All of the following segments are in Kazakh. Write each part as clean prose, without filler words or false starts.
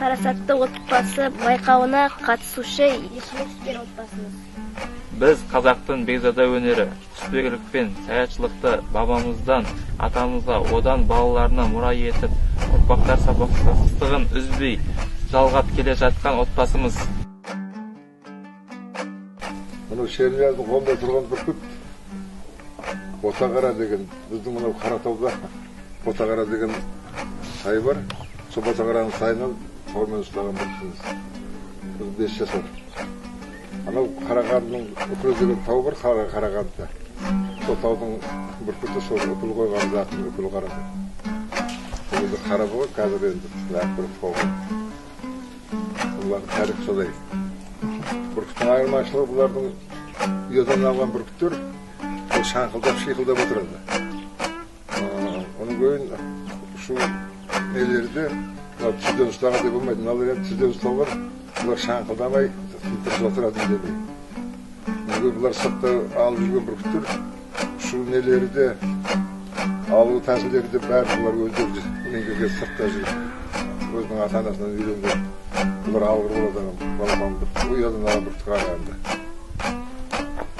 парасатты отбасы байқауына қатысушы Ешмекспер отбасымыз. Біз қазақтың бекзада өнері, құсбегілік пен саятшылықты бабамыздан атамызға, одан балаларына мұра етіп, ұрпақтар сабақтастығын үзбей жалғап келе жатқан отбасымыз. Мынау Шернияздің қолында тұрған бүркіт Ботақара деген, біздің мынау Қаратауда Ботақара деген сай бар. Сол Ботақараның сайынан тормен ұстаған бүркітіміз. Біз 5 жасар. Анау Қарағандының үкілі деген тау бар, Қарағандыда. Сол таудың бүркіті сол үкіл қойған затын үкіл қарады. Ол кезде қара болған, қазір енді әкбіріп қойған. Бұлардың тарих солай. Бүркіттің айырмашылығы бұлардың ұядан алған бүркіттер ол шаңқылдап, шиқылдап отырады. Оның көйін шу нелерді түзден ұстағандай болмайды. Мыналар енді түзден ұсталған, бұлар шаңқылдамай, тынтырып отырады демей. Бұлар сыртта алып жүрген бүркіттер шу нелерді, алу тәсілдерді бәрі бұлар өздері неге сыртта жүріп, өзінің ата-анасынан үйренген. Бұлар алғыр болады балапанды, ұядан алған бүркіт қарағанда.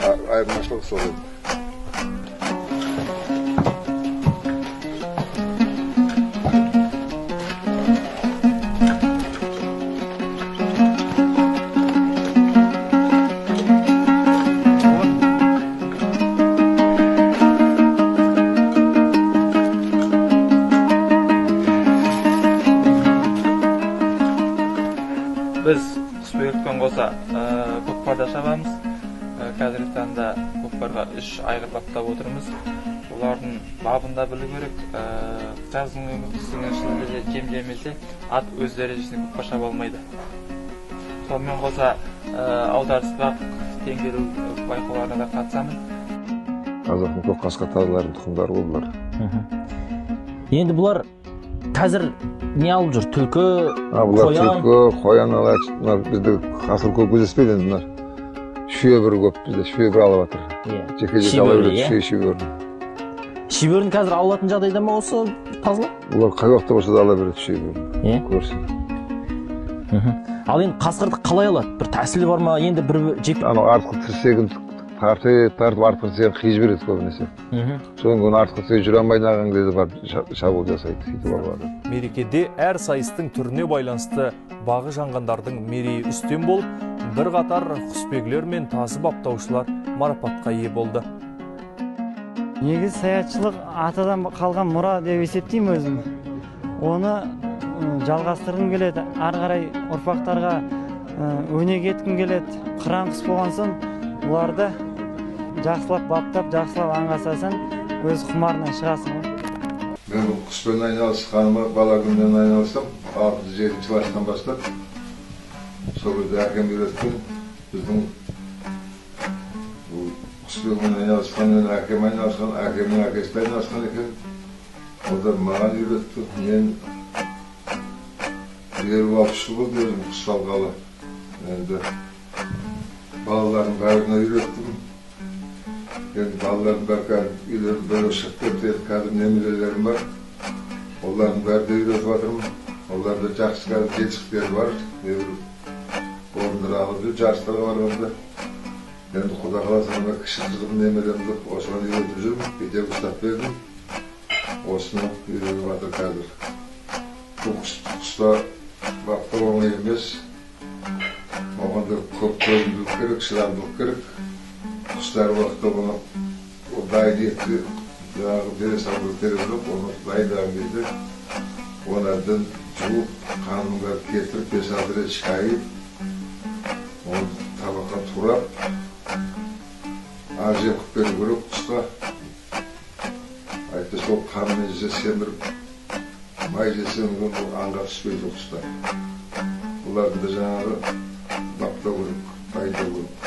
Айырмашылық сол еді. Біз құсбегілікпен қоса көкпарда шабамыз. Қазіргі таңда көкпарға 3 айғыр баптап отырмыз. Олардың бабында білу керек. Жаздың өңірсіңіншілінде кем-демесе ат өз дәрежесіне көкпар шаба алмайды. Сонымен қоса аударыспақ, теңгеру байқауларына да қатысамын. Қазақтың көк қасқа тазылардың тұқымдары болдылар. Енді бұлар қазір не алып жүр? Түлкі, бұлар түлкі, қоян алады. Бізді қасыр көп кездеспейді енді бұлар. Шүйебір көп бізде, шүйебір алып жатыр. Жеке-жеке ала береді шүйебірін. Шүйебірін қазір алатын жағдайда ма осы тазылар? Бұлар қай уақытта болса да ала береді шүйебірін. Көрсін. Ал енді қасқырды қалай алады? Бір тәсілі бар ма? Енді бір жек... Артқы тірсегін тартып артқы тірсегін қиыз береді көбінесе. Содан кейін артқы тірсегі жүре алмайды ағаң деді бар шабуыл жасайды. Сөйтіп алады. Мерекеде әр сайыстың түріне байланысты бағы жанғандардың мерейі үстем болып, бір қатар құсбегілер мен тазы баптаушылар марапатқа ие болды. Негіз саятшылық атадан қалған мұра деп есептеймін өзім. Оны жалғастырғым келеді, ары қарай ұрпақтарға өнеге еткім келеді. Қыран құс болған соң, бұларды жақсылап баптап, жақсылап аңғасасын, өз құмарынан шығасың. Мен бұл құспен айналысқаныма, бала күннен айналыстым, 6-7 класстан бастап. Сол кезде әкем үйреткен, біздің құспен айналысқанмен әкем айналысқан, әкемнің әкесі айналысқан екен. Олар маған үйретті. Мен 20-60 жыл болды өзім құс салғалы. Енді балалардың бәріне үйреттім. Енді балалардың бәрі үйлерін бөлі шығып кетеді, қазір немерелерім бар. Олардың бәрді үйретіп жатырмын. Оларда жақсы қазір жетістіктері бар. Орындар алып жүр, жарыстарға барғанда. Енді құда қаласа кіші қызым немеремді осыған үйретіп жүрмін. Етек ұстап бердім. Осыны үйретіп жатыр қазір. Бұл құста баптау оңай емес. Оғанда көп көңілділік керек, шыдамдылық керек. Құстар уақытта оны дайын етті, жаңағы бере салу керек жоқ, оны дайындаған кезде олардан жуып, қанын бәрі кетіріп, 5-6 рет шайып, оны табаққа турап, аз жем қып беру керек құсқа. Айтты сол қанымен жесе семіріп, май жесем аңға түспейді құстар. Олардың да жаңағы баптау керек, дайындау керек.